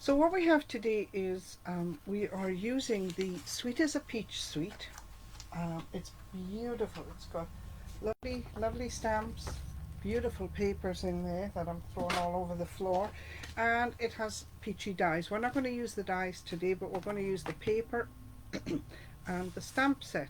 So what we have today is we are using the Sweet as a Peach suite. It's beautiful. It's got lovely, lovely stamps, beautiful papers in there that I'm throwing all over the floor, and it has peachy dies. We're not going to use the dies today, but we're going to use the paper and the stamp set.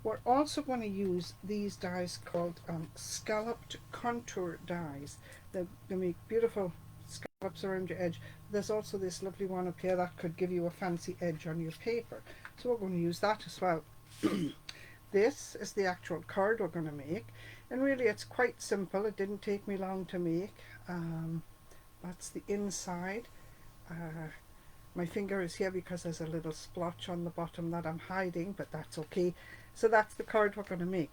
We're also going to use these dies called scalloped contour dies. They make beautiful scallops around your edge. There's also this lovely one up here that could give you a fancy edge on your paper, so we're going to use that as well. This is the actual card we're going to make, and really it's quite simple. It didn't take me long to make. That's the inside. My finger is here because there's a little splotch on the bottom that I'm hiding, but that's okay. So that's the card we're going to make.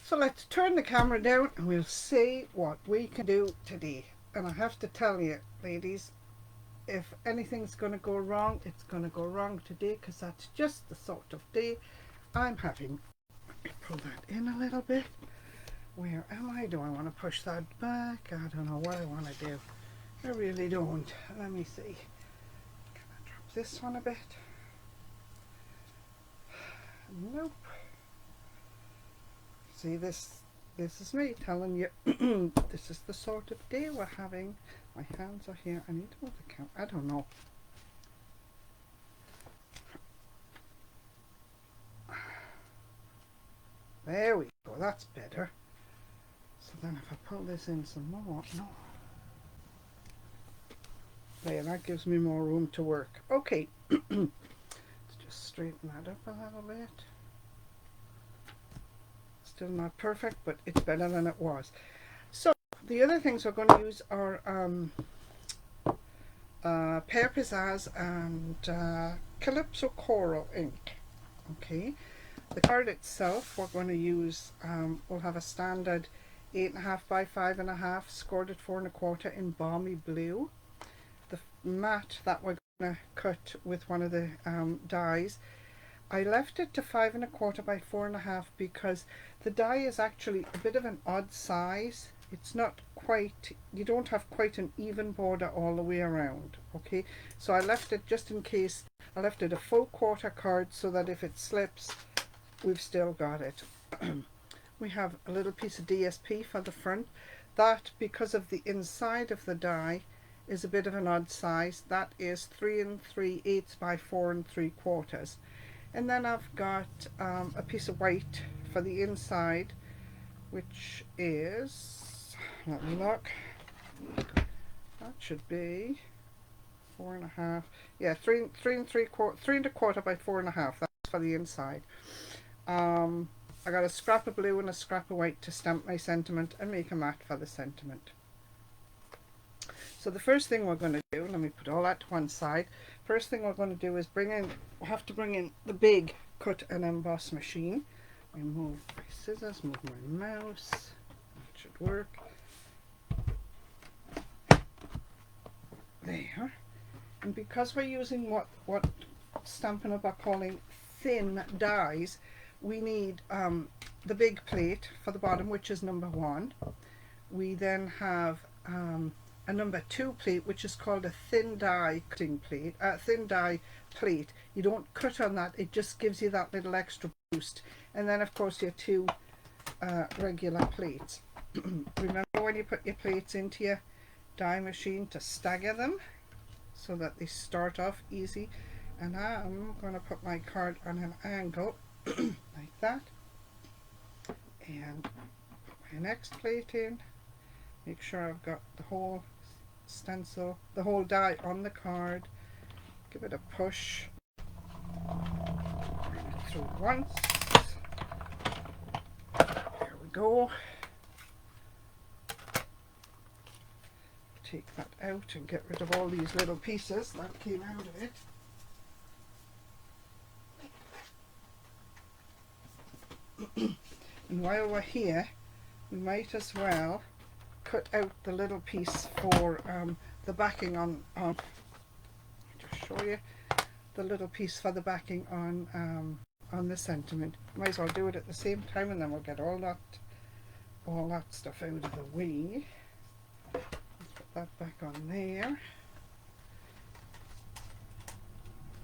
So let's turn the camera down and we'll see what we can do today. And I have to tell you, ladies, if anything's going to go wrong, it's going to go wrong today, because that's just the sort of day I'm having. Let me pull that in a little bit. Where am I? Do I want to push that back? I don't know what I want to do. I really don't. Let me see. Can I drop this one a bit? Nope. See, this is me telling you this is the sort of day we're having. My hands are here. I need to move the camera. I don't know. There we go. That's better. So then if I pull this in some more, no. There, that gives me more room to work. Okay. Let's just straighten that up a little bit. Still not perfect, but it's better than it was. So the other things we're going to use are Pear Pizzazz and Calypso Coral ink. Okay, the card itself we're going to use, we'll have a standard 8.5 by 5.5, scored at 4 1/4 in balmy blue. The mat that we're going to cut with one of the dies, I left it to 5 1/4 by 4 1/2 because the die is actually a bit of an odd size. It's not quite, you don't have quite an even border all the way around. Okay, so I left it just in case. I left it a full quarter card so that if it slips, we've still got it. We have a little piece of DSP for the front. That, because of the inside of the die, is a bit of an odd size. That is 3 3/8 by 4 3/4. And then I've got a piece of white for the inside, which is, let me look, that should be 4 1/2, yeah, 3 3/4 by 4 1/2. That's for the inside. I got a scrap of blue and a scrap of white to stamp my sentiment and make a mat for the sentiment. So the first thing we're going to do, let me put all that to one side. First thing we're going to do is we have to bring in the big cut and emboss machine. I move my scissors, move my mouse. That should work. There. And because we're using what Stampin' Up! Are calling thin dies, we need the big plate for the bottom, which is number 1. We then have a number 2 plate, which is called a thin die cutting plate. Thin die plate. You don't cut on that; it just gives you that little extra boost. And then, of course, your 2 regular plates. Remember when you put your plates into your die machine to stagger them so that they start off easy. And I'm going to put my card on an angle like that, and put my next plate in. Make sure I've got the whole stencil, the whole die on the card. Give it a push. Bring it through once. There we go. Take that out and get rid of all these little pieces that came out of it. And while we're here, we might as well cut out the little piece for the backing on just show you the little piece for the backing on the sentiment. Might as well do it at the same time, and then we'll get all that stuff out of the way. Let's put that back on there.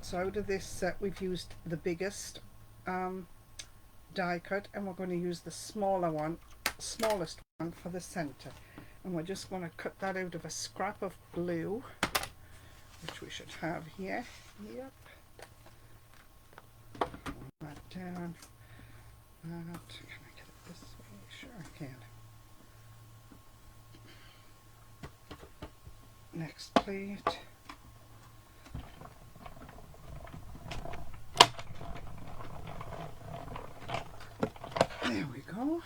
So out of this set we've used the biggest die cut, and we're going to use the smallest one for the center. And we're just going to cut that out of a scrap of glue, which we should have here. Yep. Hold that down. Can I get it this way? Sure I can. Next plate. There we go.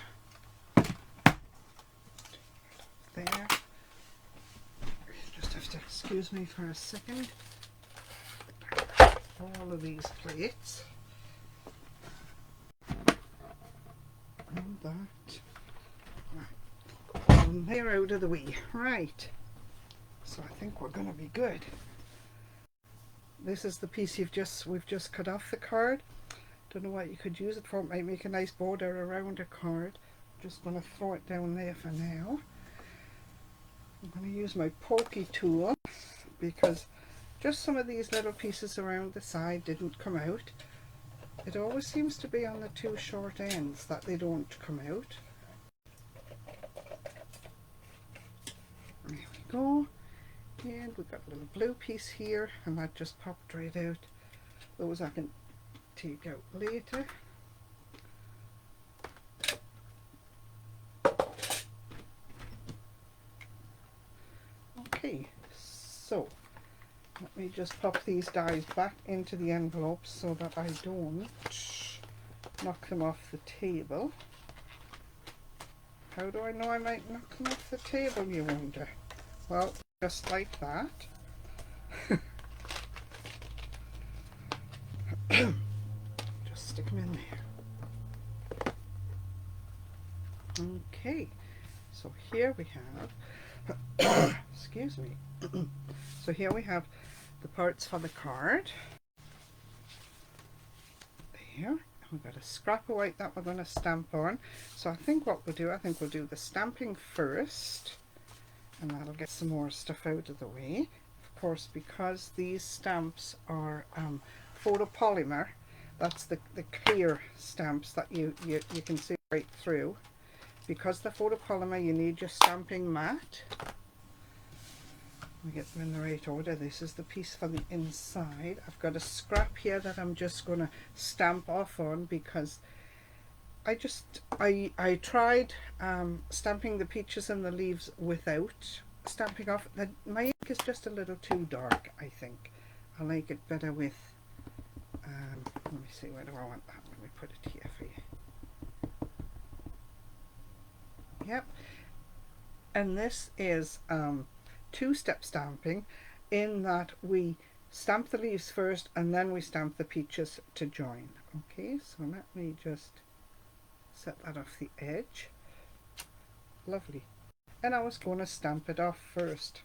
There. You just have to excuse me for a second. All of these plates. And that. Right. And they're out of the way. Right. So I think we're going to be good. This is the piece we've just cut off the card. Don't know what you could use it for. It might make a nice border around a card. I'm just going to throw it down there for now. I'm going to use my pokey tool because just some of these little pieces around the side didn't come out. It always seems to be on the two short ends that they don't come out. There we go. And we've got a little blue piece here, and that just popped right out. Those I can take out later. Okay, so let me just pop these dies back into the envelopes so that I don't knock them off the table. How do I know I might knock them off the table, you wonder? Well, just like that. Just stick them in there. Okay, so here we have, excuse me, so here we have the parts for the card. There, we've got a scrap of white that we're going to stamp on. So I think what we'll do, we'll do the stamping first, and that'll get some more stuff out of the way. Of course, because these stamps are photopolymer, that's the clear stamps that you can see right through. Because they're photopolymer, you need your stamping mat. Let me get them in the right order. This is the piece for the inside. I've got a scrap here that I'm just going to stamp off on because I tried stamping the peaches and the leaves without stamping off. My ink is just a little too dark, I think. I like it better with, let me see, where do I want that? Let me put it here for you. Yep. And this is two-step stamping in that we stamp the leaves first and then we stamp the peaches to join. Okay, so let me just set that off the edge. Lovely. And I was going to stamp it off first.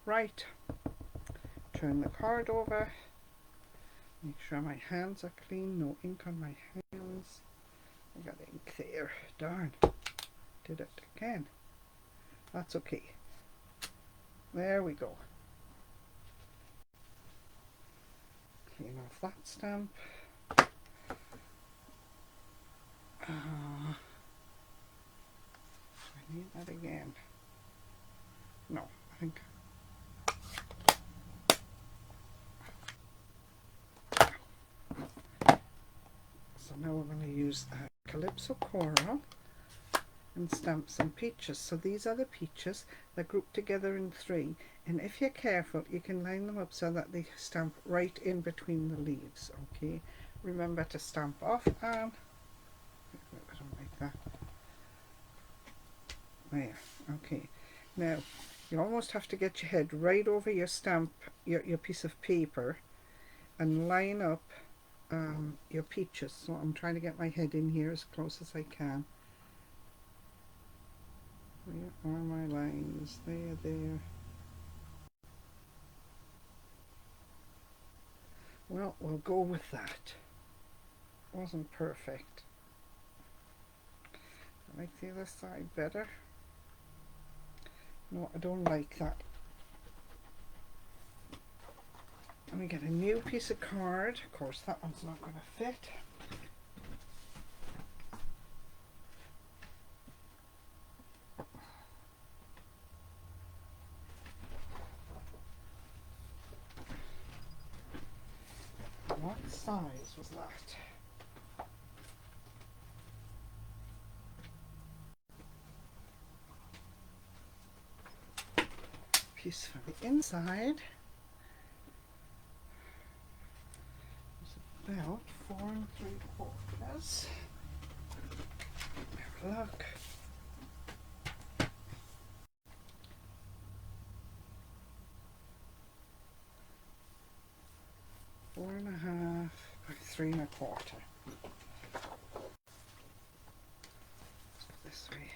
Right. Turn the card over. Make sure my hands are clean. No ink on my hands. I got ink there. Darn. Did it again. That's okay. There we go. Clean off that stamp. Do I need that again? No, I think. So now we're going to use Calypso Coral and stamp some peaches. So these are the peaches. They're grouped together in three, and if you're careful you can line them up so that they stamp right in between the leaves. Okay, remember to stamp off, and I don't like that. There. Okay, now you almost have to get your head right over your stamp, your piece of paper, and line up your peaches. So I'm trying to get my head in here as close as I can. Where are my lines? There. Well, we'll go with that. Wasn't perfect. I like the other side better. No, I don't like that. we get a new piece of card. Of course, that one's not going to fit. What size was that? Piece for the inside is about 4 3/4. Have a look. Four and a half by 3 1/4. Let's go this way.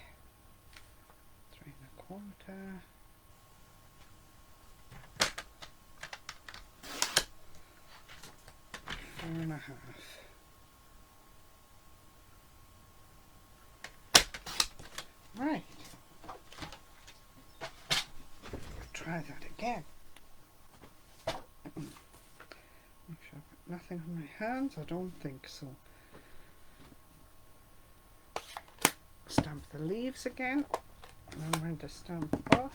3 1/4. 4 1/2. Right. Try that again. Make sure I've got nothing on my hands. I don't think so. Stamp the leaves again. And I'm going to stamp off.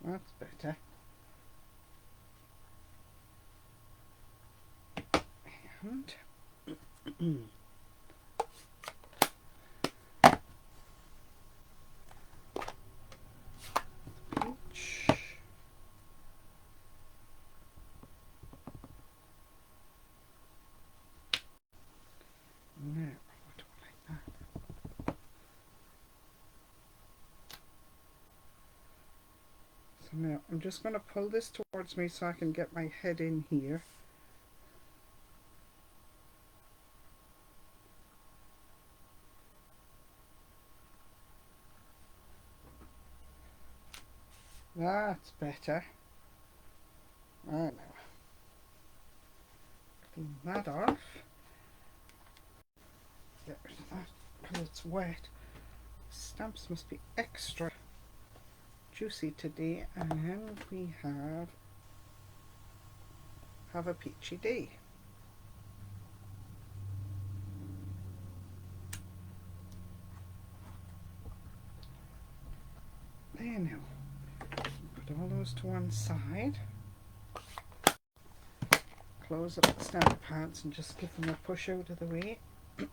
That's better. And peach. Now, what do I like that? So now I'm just going to pull this towards me so I can get my head in here. That's better. Right now, clean that off. Get rid of that because it's wet. Stamps must be extra juicy today, and we have a peachy day. There now. Put all those to one side. Close up the stamp pads and just give them a push out of the way. A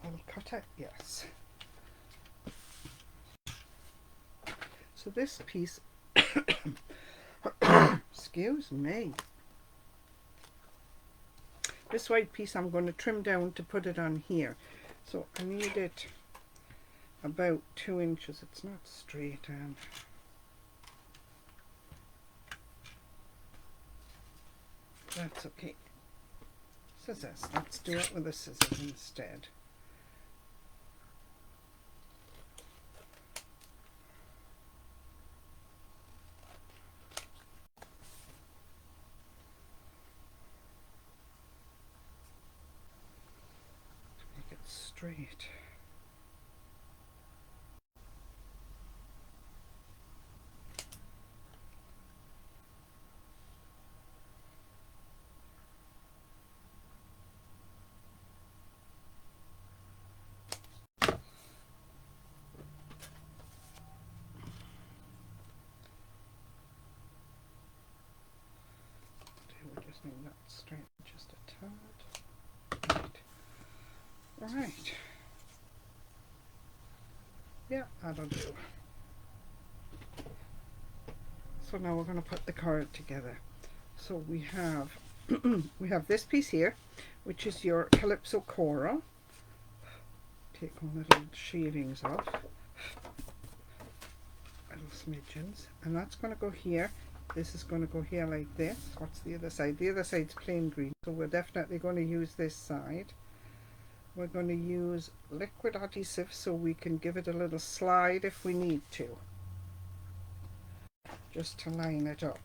little cutter, yes. So this piece, excuse me, this white piece I'm going to trim down to put it on here. So I need it about 2 inches. It's not straight, and that's okay. Scissors. Let's do it with the scissors instead. Make it straight. That straight just a tad. Right. Yeah, that'll do. So now we're going to put the card together. So we have we have this piece here, which is your Calypso coral. Take all the little shavings off, little smidgens, and that's going to go here. This is going to go here like this. What's the other side? The other side's plain green, so we're definitely going to use this side. We're going to use liquid adhesive so we can give it a little slide if we need to, just to line it up.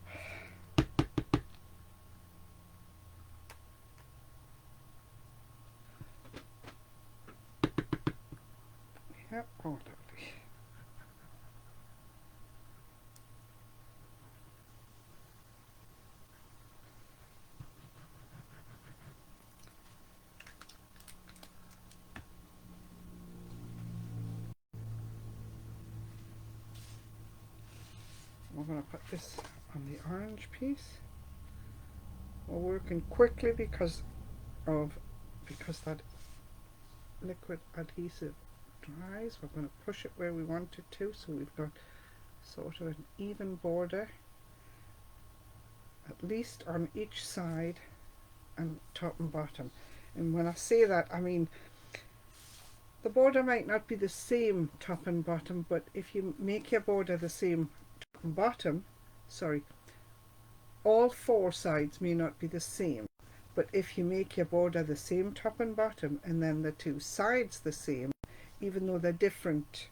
we're going to put this on the orange piece. We're working quickly because that liquid adhesive dries. We're going to push it where we want it to, so we've got sort of an even border, at least on each side and top and bottom. And when I say that, I mean the border might not be the same top and bottom, but if you make your border the same top and bottom, sorry, all four sides may not be the same, but if you make your border the same top and bottom and then the two sides the same, even though they're different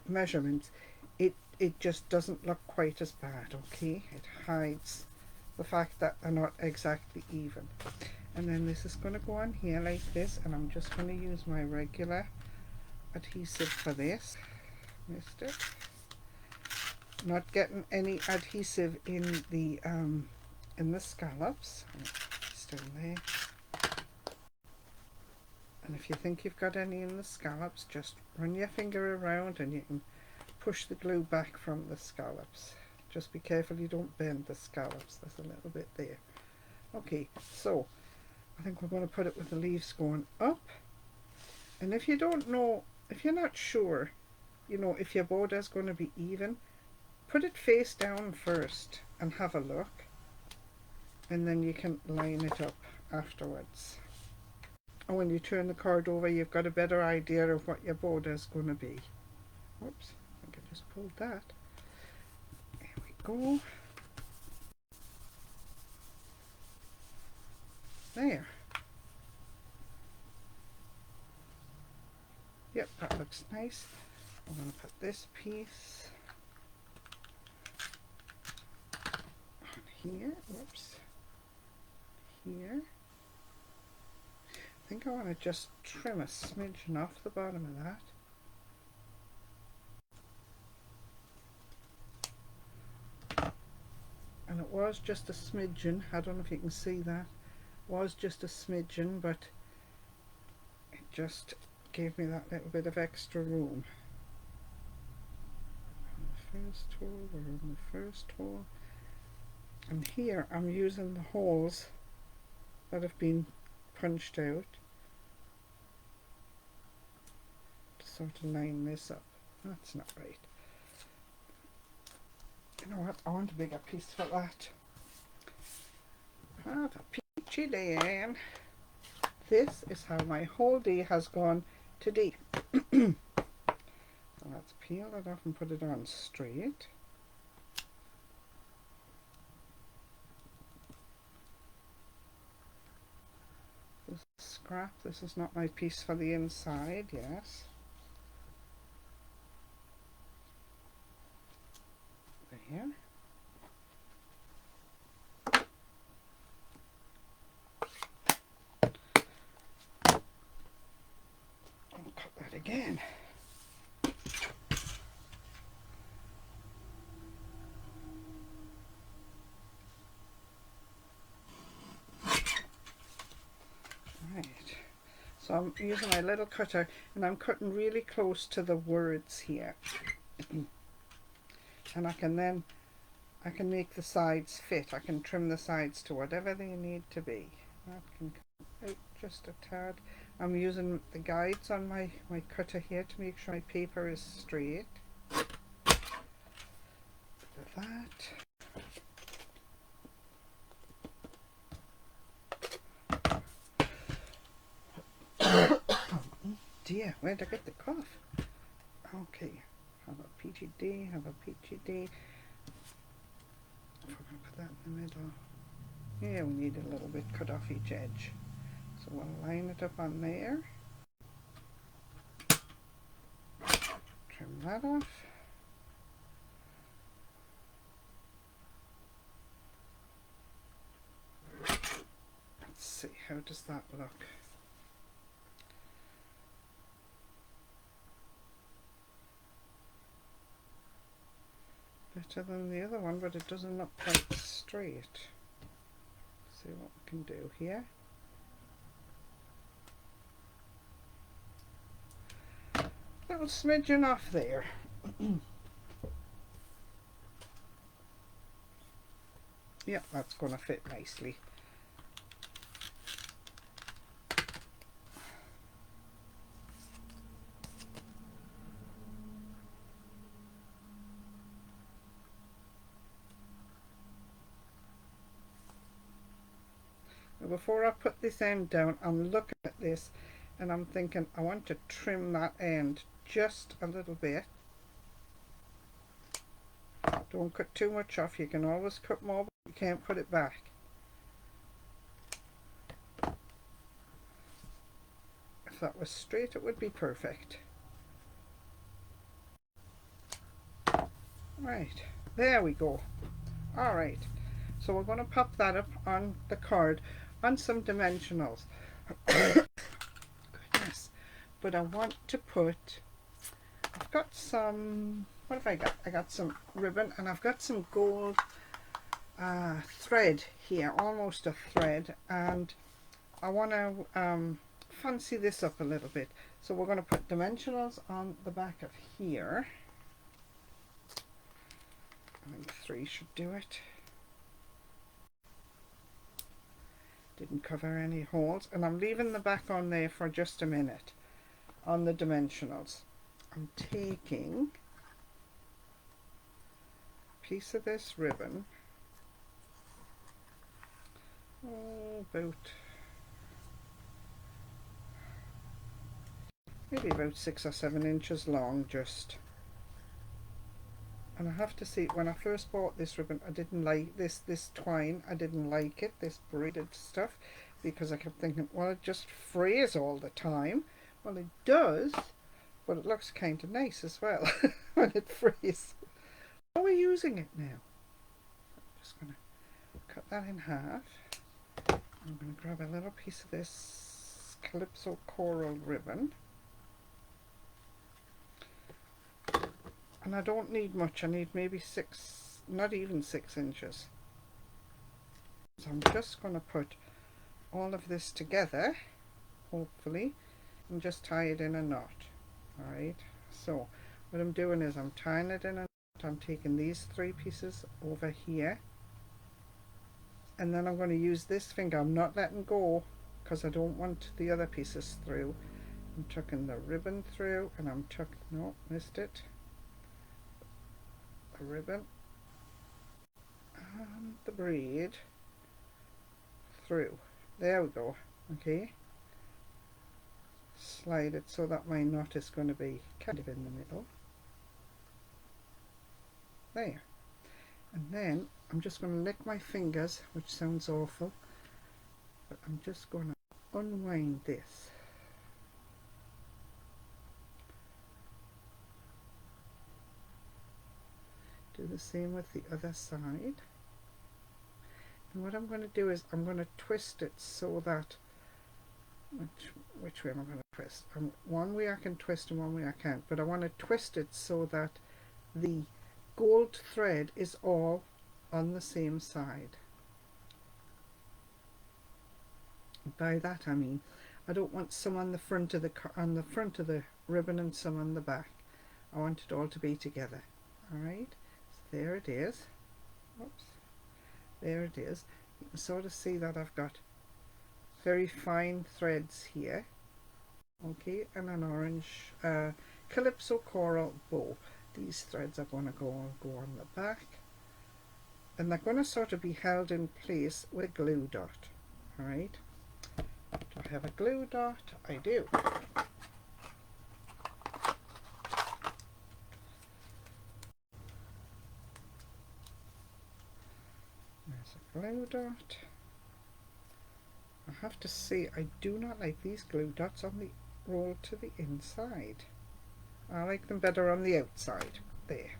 measurements, it just doesn't look quite as bad, okay? It hides the fact that they're not exactly even. And then this is going to go on here like this, and I'm just going to use my regular adhesive for this. Missed it. Not getting any adhesive in the scallops. Still there. And if you think you've got any in the scallops, just run your finger around and you can push the glue back from the scallops. Just be careful you don't bend the scallops. There's a little bit there. Okay, so I think we're going to put it with the leaves going up. And if you don't know, if you're not sure, you know, if your border is going to be even, put it face down first and have a look. And then you can line it up afterwards. And when you turn the card over, you've got a better idea of what your border is going to be. Whoops, I think I just pulled that. There we go. There. Yep, that looks nice. I'm going to put this piece on here. Whoops. Here. I think I want to just trim a smidgen off the bottom of that. And it was just a smidgen. I don't know if you can see that. It was just a smidgen, but it just gave me that little bit of extra room. On the first hole, we're on the first hole. And here I'm using the holes that have been punched out to sort of line this up. That's not right. You know what, I want a bigger piece for that. Have a peachy day, Anne. This is how my whole day has gone today. So let's peel it off and put it on straight. This is scrap. This is not my piece for the inside, yes. There. And cut that again. Right. So I'm using my little cutter and I'm cutting really close to the words here. And I can make the sides fit. I can trim the sides to whatever they need to be. That can come out just a tad. I'm using the guides on my cutter here to make sure my paper is straight. Bit of that. Dear, where did I get the cough? Okay. Have a peachy day, have a peachy day. If we're going to put that in the middle. Yeah, we need a little bit cut off each edge. So we'll line it up on there. Trim that off. Let's see, how does that look? Better than the other one, but it doesn't look quite straight. See what we can do here. Little smidgen off there. Yeah, that's going to fit nicely. Now before I put this end down, I'm looking at this and I'm thinking I want to trim that end just a little bit. Don't cut too much off. You can always cut more, but you can't put it back. If that was straight, it would be perfect. Right, there we go. All right, so we're going to pop that up on the card on some dimensionals. Goodness, but I want to put, I've got some, what have I got? I got some ribbon and I've got some gold thread here, almost a thread, and I want to fancy this up a little bit. So we're going to put dimensionals on the back of here. I think 3 should do it. Didn't cover any holes, and I'm leaving the back on there for just a minute on the dimensionals. I'm taking a piece of this ribbon, about maybe about 6 or 7 inches long, just. And I have to say, when I first bought this ribbon, I didn't like this twine. I didn't like it, this braided stuff, because I kept thinking, well, it just frays all the time. Well, it does, but it looks kind of nice as well when it frays. How are we using it now? I'm just going to cut that in half. I'm going to grab a little piece of this Calypso coral ribbon. And I don't need much. I need maybe 6, not even 6 inches. So I'm just going to put all of this together, hopefully, and just tie it in a knot. Alright, so what I'm doing is I'm tying it in a knot. I'm taking these 3 pieces over here, and then I'm going to use this finger. I'm not letting go because I don't want the other pieces through. I'm tucking the ribbon through, and I'm tucking, no, missed it. The ribbon and the braid through. There we go. Okay, slide it so that my knot is going to be kind of in the middle there, and then I'm just going to lick my fingers, which sounds awful, but I'm just going to unwind this. Do the same with the other side. And what I'm going to do is I'm going to twist it so that, which way am I going to twist? One way I can twist and one way I can't, but I want to twist it so that the gold thread is all on the same side. By that I mean I don't want some on the front of the ribbon and some on the back. I want it all to be together. Alright, so there it is. Oops. There it is. You can sort of see that I've got very fine threads here. Okay, and an orange Calypso coral bow. These threads are going to go on the back, and they're going to sort of be held in place with a glue dot. Alright, do I have a glue dot? I do. There's a glue dot. I have to say, I do not like these glue dots on the roll to the inside. I like them better on the outside. There.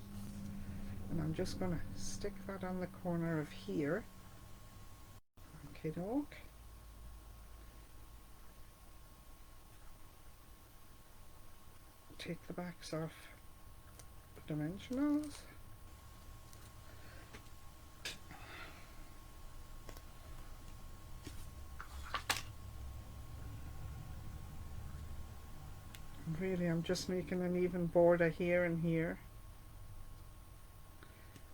And I'm just going to stick that on the corner of here. Okay, doke. Take the backs off the dimensionals. Really, I'm just making an even border here and here.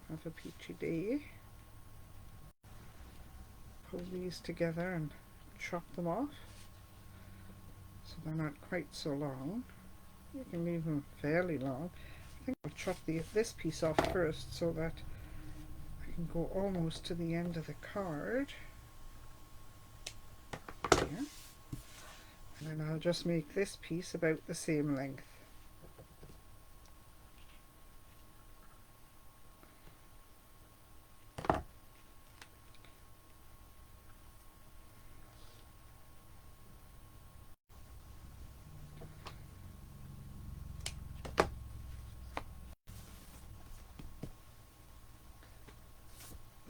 Have a peachy day. pull these together and chop them off so they're not quite so long. You can leave them fairly long. I think I'll chop this piece off first so that I can go almost to the end of the card. There. And then I'll just make this piece about the same length.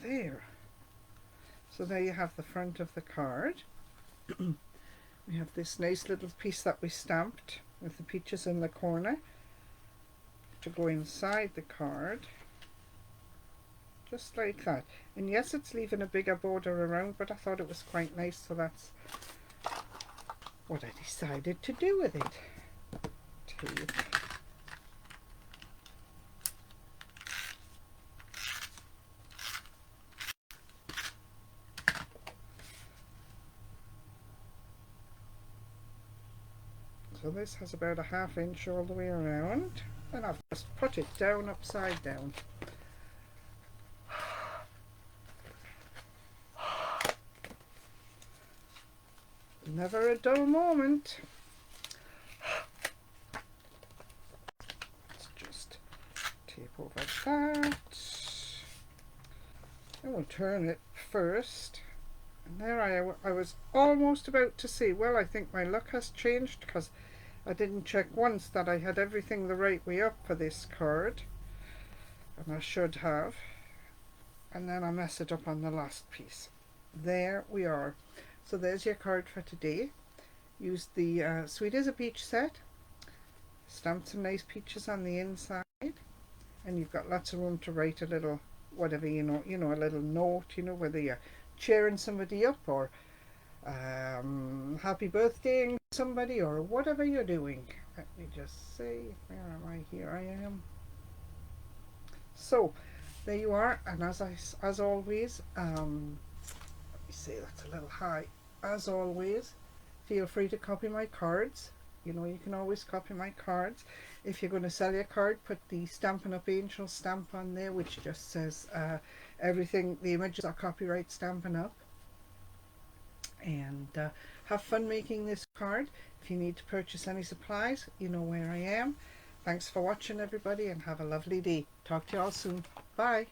There. So there you have the front of the card. We have this nice little piece that we stamped with the peaches in the corner to go inside the card, just like that. And yes, it's leaving a bigger border around, but I thought it was quite nice, so that's what I decided to do with it. Tape. So this has about a ½ inch all the way around, and I've just put it down upside down. Never a dull moment. Let's just tape over that. And we'll turn it first. And there I was almost about to say, well, I think my luck has changed because I didn't check once that I had everything the right way up for this card. And I should have. And then I mess it up on the last piece. There we are. So there's your card for today. Use the Sweet as a Peach set. Stamped some nice peaches on the inside. And you've got lots of room to write a little, whatever, a little note, whether you're cheering somebody up or happy birthday somebody or whatever you're doing. Let me just say, where am I? Here I am. So there you are, and as always, let me say that's a little high. As always, feel free to copy my cards. You can always copy my cards. If you're going to sell your card, put the Stampin' Up Angel stamp on there, which just says everything, the images are copyright Stampin' Up. And have fun making this card. If you need to purchase any supplies, you know where I am. Thanks for watching, everybody, and have a lovely day. Talk to you all soon. Bye.